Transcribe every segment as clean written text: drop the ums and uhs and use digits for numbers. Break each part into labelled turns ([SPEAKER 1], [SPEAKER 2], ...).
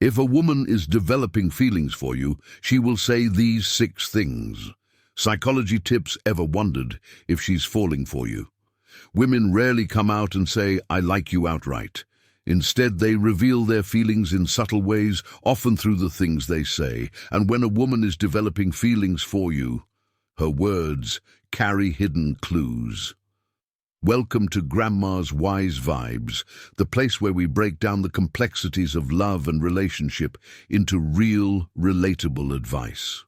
[SPEAKER 1] If a woman is developing feelings for you, she will say these 6 things. Psychology tips: ever wondered if she's falling for you? Women rarely come out and say, "I like you" outright. Instead, they reveal their feelings in subtle ways, often through the things they say. And when a woman is developing feelings for you, her words carry hidden clues. Welcome to Grandma's Wise Vibes, the place where we break down the complexities of love and relationship into real, relatable advice.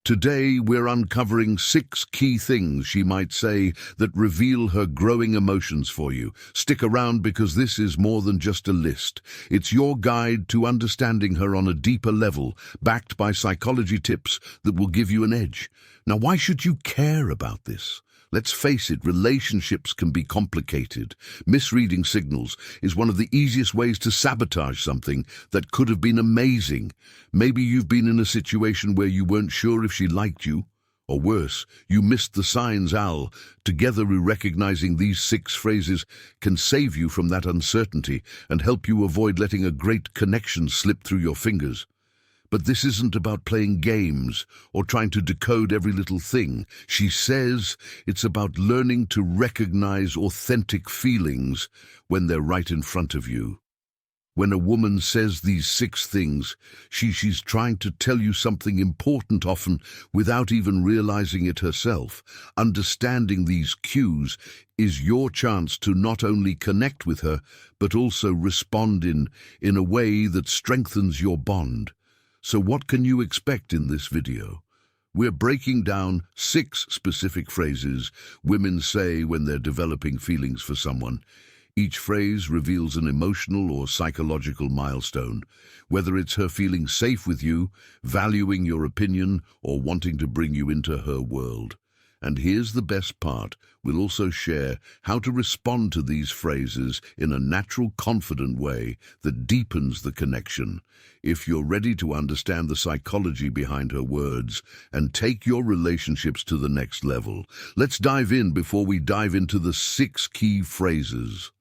[SPEAKER 1] Today, we're uncovering 6 key things she might say that reveal her growing emotions for you. Stick around, because this is more than just a list. It's your guide to understanding her on a deeper level, backed by psychology tips that will give you an edge. Now, why should you care about this? Let's face it, relationships can be complicated. Misreading signals is one of the easiest ways to sabotage something that could have been amazing. Maybe you've been in a situation where you weren't sure if she liked you, or worse, you missed the signs. Together, recognizing these 6 phrases can save you from that uncertainty and help you avoid letting a great connection slip through your fingers. But this isn't about playing games or trying to decode every little thing she says. It's about learning to recognize authentic feelings when they're right in front of you. When a woman says these 6 things, she's trying to tell you something important, often without even realizing it herself. Understanding these cues is your chance to not only connect with her, but also respond in a way that strengthens your bond. So what can you expect in this video? We're breaking down 6 specific phrases women say when they're developing feelings for someone. Each phrase reveals an emotional or psychological milestone, whether it's her feeling safe with you, valuing your opinion, or wanting to bring you into her world. And here's the best part: we'll also share how to respond to these phrases in a natural, confident way that deepens the connection. If you're ready to understand the psychology behind her words and take your relationships to the next level, let's dive in. Before we dive into the 6 key phrases,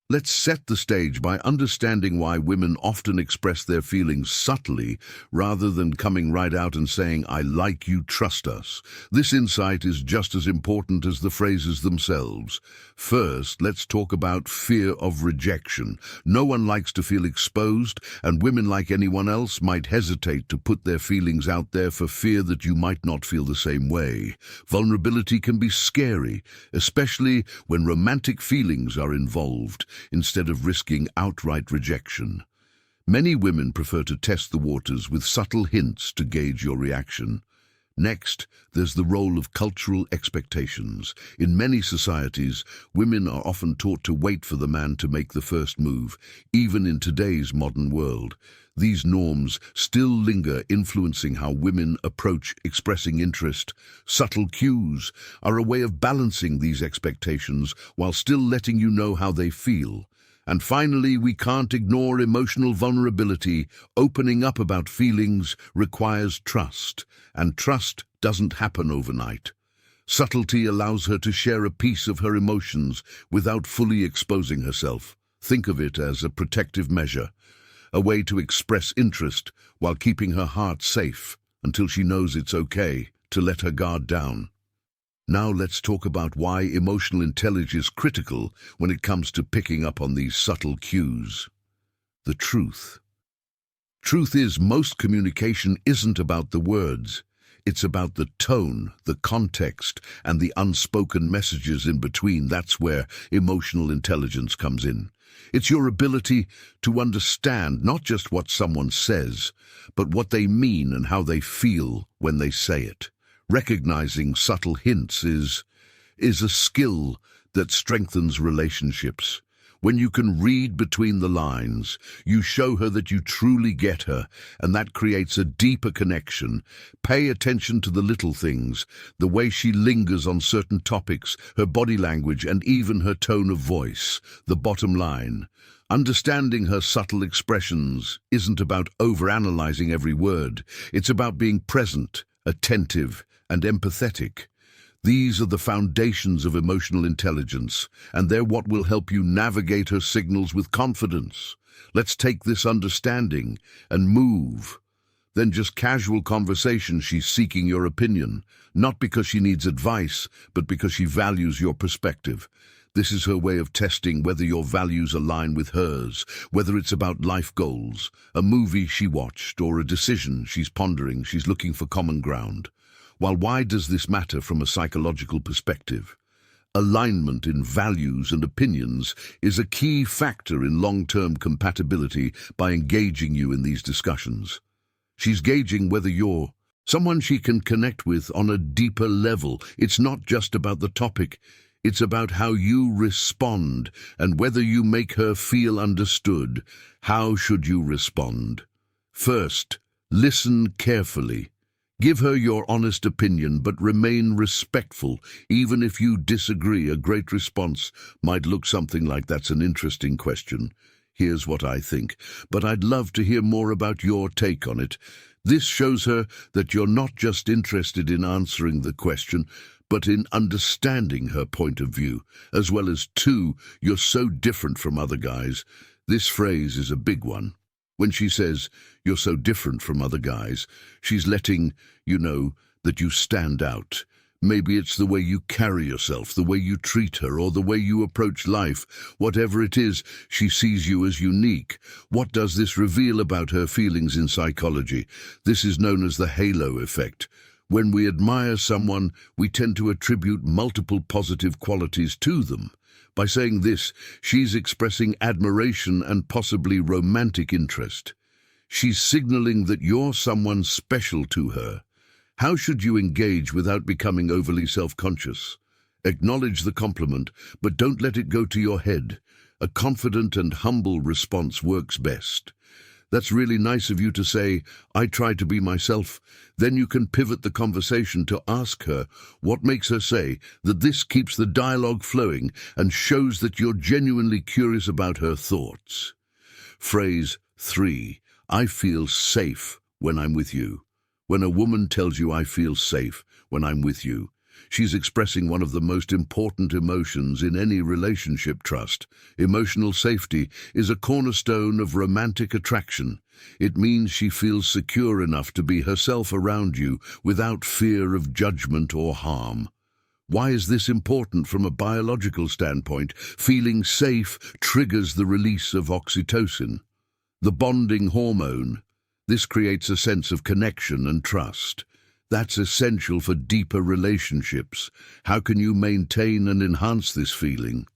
[SPEAKER 1] let's set the stage by understanding why women often express their feelings subtly rather than coming right out and saying, "I like you, trust us." This insight is just as important as the phrases themselves. First, let's talk about fear of rejection. No one likes to feel exposed, and women, like anyone else, might hesitate to put their feelings out there for fear that you might not feel the same way. Vulnerability can be scary, especially when romantic feelings are involved, instead of risking outright rejection. Many women prefer to test the waters with subtle hints to gauge your reaction. Next, there's the role of cultural expectations. In many societies, women are often taught to wait for the man to make the first move. Even in today's modern world, these norms still linger, influencing how women approach expressing interest. Subtle cues are a way of balancing these expectations while still letting you know how they feel. And finally, we can't ignore emotional vulnerability. Opening up about feelings requires trust, and trust doesn't happen overnight. Subtlety allows her to share a piece of her emotions without fully exposing herself. Think of it as a protective measure, a way to express interest while keeping her heart safe until she knows it's okay to let her guard down. Now let's talk about why emotional intelligence is critical when it comes to picking up on these subtle cues. The truth. Truth is, most communication isn't about the words. It's about the tone, the context, and the unspoken messages in between. That's where emotional intelligence comes in. It's your ability to understand not just what someone says, but what they mean and how they feel when they say it. Recognizing subtle hints is a skill that strengthens relationships. When you can read between the lines, you show her that you truly get her, and that creates a deeper connection. Pay attention to the little things, the way she lingers on certain topics, her body language, and even her tone of voice. The bottom line: understanding her subtle expressions isn't about overanalyzing every word. It's about being present, attentive, and empathetic. These are the foundations of emotional intelligence, and they're what will help you navigate her signals with confidence. Let's take this understanding and move. Then just casual conversation, she's seeking your opinion, not because she needs advice, but because she values your perspective. This is her way of testing whether your values align with hers, whether it's about life goals, a movie she watched, or a decision she's pondering. She's looking for common ground. While why does this matter from a psychological perspective? Alignment in values and opinions is a key factor in long-term compatibility by engaging you in these discussions. She's gauging whether you're someone she can connect with on a deeper level. It's not just about the topic. It's about how you respond and whether you make her feel understood. How should you respond? First, listen carefully. Give her your honest opinion, but remain respectful, even if you disagree. A great response might look something like, "That's an interesting question. Here's what I think, but I'd love to hear more about your take on it." This shows her that you're not just interested in answering the question, but in understanding her point of view, as well as, two, you're so different from other guys. This phrase is a big one. When she says, "You're so different from other guys," she's letting you know that you stand out. Maybe it's the way you carry yourself, the way you treat her, or the way you approach life. Whatever it is, she sees you as unique. What does this reveal about her feelings in psychology? This is known as the halo effect. When we admire someone, we tend to attribute multiple positive qualities to them. By saying this, she's expressing admiration and possibly romantic interest. She's signaling that you're someone special to her. How should you engage without becoming overly self-conscious? Acknowledge the compliment, but don't let it go to your head. A confident and humble response works best. "That's really nice of you to say. I try to be myself." Then you can pivot the conversation to ask her what makes her say that. This keeps the dialogue flowing and shows that you're genuinely curious about her thoughts. Phrase 3. I feel safe when I'm with you. When a woman tells you, "I feel safe when I'm with you," she's expressing one of the most important emotions in any relationship: trust. Emotional safety is a cornerstone of romantic attraction. It means she feels secure enough to be herself around you without fear of judgment or harm. Why is this important from a biological standpoint? Feeling safe triggers the release of oxytocin, the bonding hormone. This creates a sense of connection and trust. That's essential for deeper relationships. How can you maintain and enhance this feeling?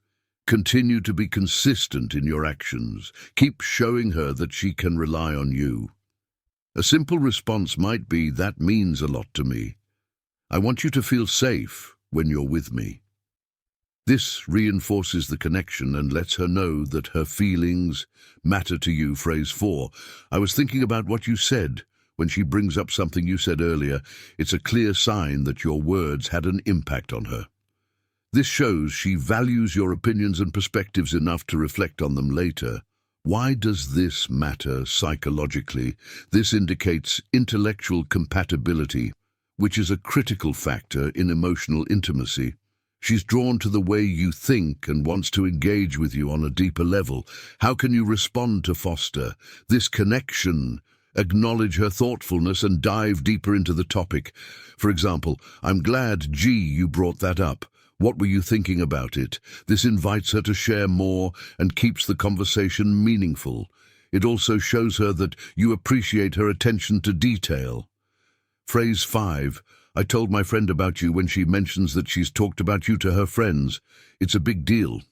[SPEAKER 1] Continue to be consistent in your actions. Keep showing her that she can rely on you. A simple response might be, "That means a lot to me. I want you to feel safe when you're with me." This reinforces the connection and lets her know that her feelings matter to you. Phrase 4. I was thinking about what you said. When she brings up something you said earlier, it's a clear sign that your words had an impact on her. This shows she values your opinions and perspectives enough to reflect on them later. Why does this matter psychologically? This indicates intellectual compatibility, which is a critical factor in emotional intimacy. She's drawn to the way you think and wants to engage with you on a deeper level. How can you respond to foster this connection? Acknowledge her thoughtfulness and dive deeper into the topic. For example, "I'm glad, you brought that up. What were you thinking about it?" This invites her to share more and keeps the conversation meaningful. It also shows her that you appreciate her attention to detail. Phrase 5. I told my friend about you. When she mentions that she's talked about you to her friends, it's a big deal.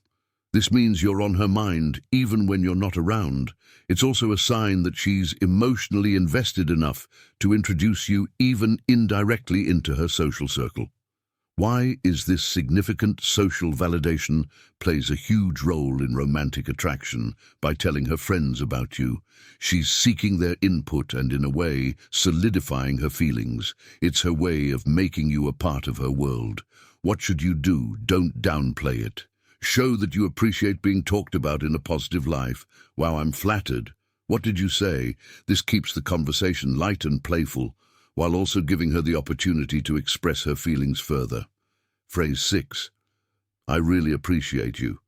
[SPEAKER 1] This means you're on her mind, even when you're not around. It's also a sign that she's emotionally invested enough to introduce you, even indirectly, into her social circle. Why is this significant? Social validation plays a huge role in romantic attraction. By telling her friends about you, she's seeking their input and, in a way, solidifying her feelings. It's her way of making you a part of her world. What should you do? Don't downplay it. Show that you appreciate being talked about in a positive life. "Wow, I'm flattered. What did you say?" This keeps the conversation light and playful, while also giving her the opportunity to express her feelings further. Phrase 6. I really appreciate you.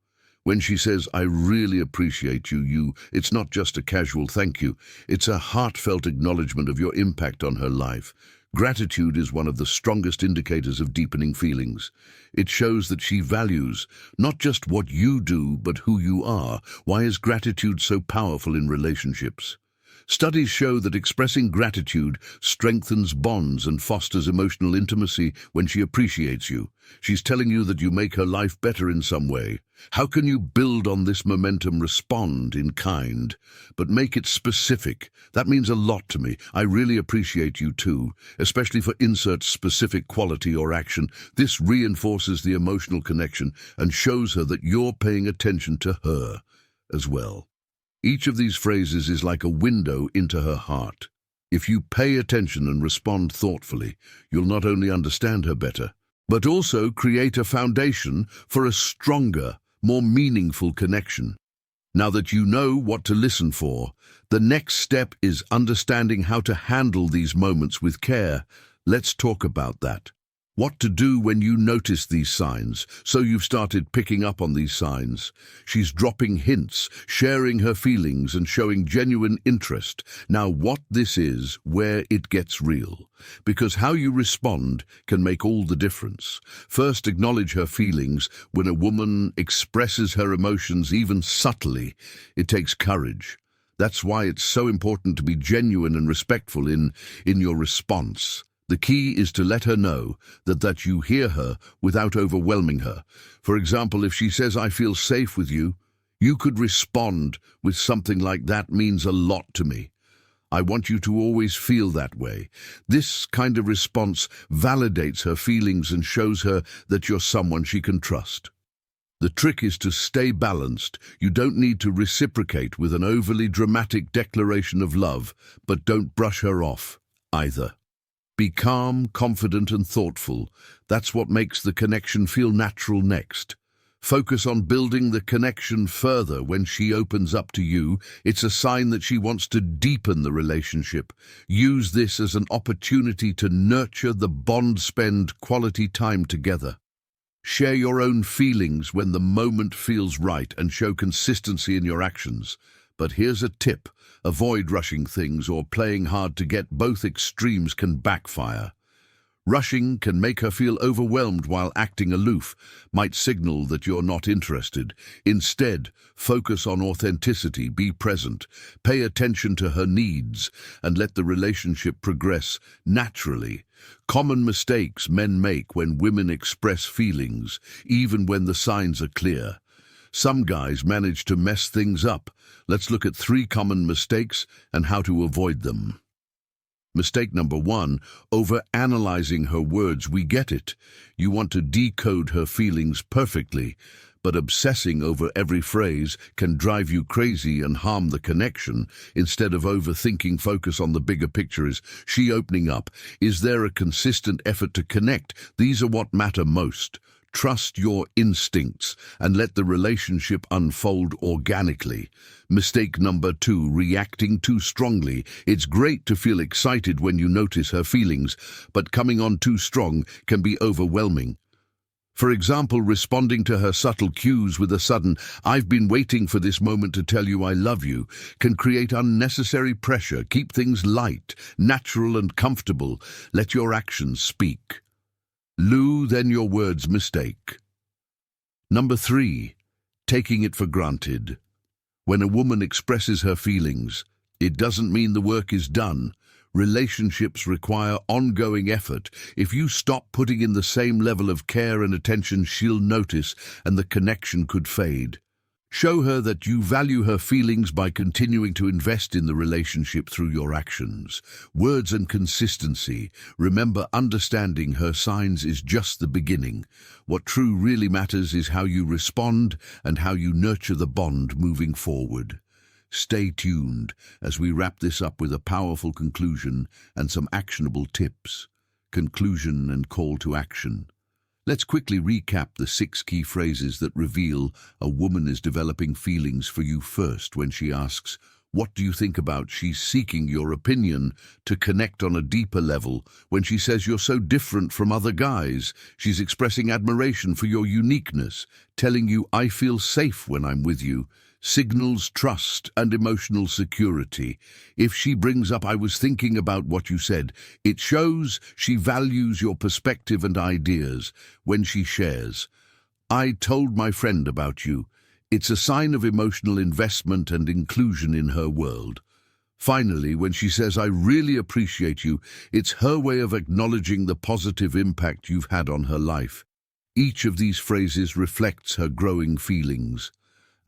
[SPEAKER 1] When she says, I really appreciate you, it's not just a casual thank you. It's a heartfelt acknowledgement of your impact on her life. Gratitude is one of the strongest indicators of deepening feelings. It shows that she values not just what you do, but who you are. Why is gratitude so powerful in relationships? Studies show that expressing gratitude strengthens bonds and fosters emotional intimacy when she appreciates you. She's telling you that you make her life better in some way. How can you build on this momentum? Respond in kind, but make it specific. That means a lot to me. I really appreciate you too, especially for insert specific quality or action. This reinforces the emotional connection and shows her that you're paying attention to her as well. Each of these phrases is like a window into her heart. If you pay attention and respond thoughtfully, you'll not only understand her better, but also create a foundation for a stronger, more meaningful connection. Now that you know what to listen for, the next step is understanding how to handle these moments with care. Let's talk about that. What to do when you notice these signs. So you've started picking up on these signs. She's dropping hints, sharing her feelings and showing genuine interest. Now what this is, where it gets real. Because how you respond can make all the difference. First, acknowledge her feelings. When a woman expresses her emotions, even subtly, it takes courage. That's why it's so important to be genuine and respectful in your response. The key is to let her know that you hear her without overwhelming her. For example, if she says, I feel safe with you, you could respond with something like, that means a lot to me. I want you to always feel that way. This kind of response validates her feelings and shows her that you're someone she can trust. The trick is to stay balanced. You don't need to reciprocate with an overly dramatic declaration of love, but don't brush her off either. Be calm, confident and thoughtful. That's what makes the connection feel natural next. Focus on building the connection further. When she opens up to you, it's a sign that she wants to deepen the relationship. Use this as an opportunity to nurture the bond. Spend quality time together. Share your own feelings when the moment feels right and show consistency in your actions. But here's a tip. Avoid rushing things or playing hard to get. Both extremes can backfire. Rushing can make her feel overwhelmed, while acting aloof might signal that you're not interested. Instead, focus on authenticity, be present, pay attention to her needs, and let the relationship progress naturally. Common mistakes men make when women express feelings, even when the signs are clear. Some guys manage to mess things up. Let's look at 3 common mistakes and how to avoid them. Mistake number 1, over-analyzing her words. We get it. You want to decode her feelings perfectly, but obsessing over every phrase can drive you crazy and harm the connection. Instead of overthinking, focus on the bigger picture. Is she opening up? Is there a consistent effort to connect? These are what matter most. Trust your instincts and let the relationship unfold organically. Mistake number 2, reacting too strongly. It's great to feel excited when you notice her feelings, but coming on too strong can be overwhelming. For example, responding to her subtle cues with a sudden, I've been waiting for this moment to tell you I love you, can create unnecessary pressure. Keep things light, natural and comfortable. Let your actions speak. Then your words. Mistake number 3, taking it for granted. When a woman expresses her feelings, it doesn't mean the work is done. Relationships require ongoing effort. If you stop putting in the same level of care and attention, she'll notice and the connection could fade. Show her that you value her feelings by continuing to invest in the relationship through your actions, words and consistency. Remember, understanding her signs is just the beginning. What really matters is how you respond and how you nurture the bond moving forward. Stay tuned as we wrap this up with a powerful conclusion and some actionable tips. Conclusion and call to action. Let's quickly recap the 6 key phrases that reveal a woman is developing feelings for you. First, when she asks, What do you think about she's seeking your opinion to connect on a deeper level when she says you're so different from other guys? She's expressing admiration for your uniqueness, telling you, I feel safe when I'm with you. Signals trust and emotional security. If she brings up, I was thinking about what you said, it shows she values your perspective and ideas. When she shares, I told my friend about you, it's a sign of emotional investment and inclusion in her world. Finally, when she says, I really appreciate you, it's her way of acknowledging the positive impact you've had on her life. Each of these phrases reflects her growing feelings.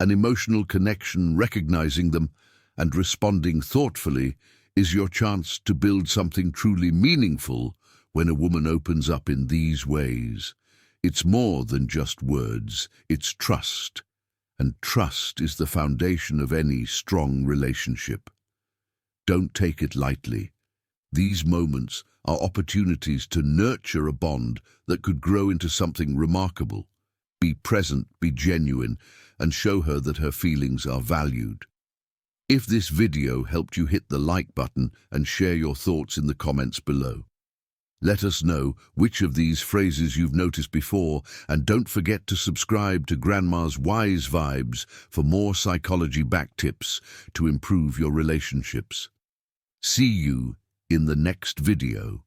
[SPEAKER 1] An emotional connection, recognizing them and responding thoughtfully, is your chance to build something truly meaningful when a woman opens up in these ways. It's more than just words, it's trust. And trust is the foundation of any strong relationship. Don't take it lightly. These moments are opportunities to nurture a bond that could grow into something remarkable. Be present, be genuine, and show her that her feelings are valued. If this video helped you, hit the like button and share your thoughts in the comments below. Let us know which of these phrases you've noticed before, and don't forget to subscribe to Grandma's Wise Vibes for more psychology back tips to improve your relationships. See you in the next video.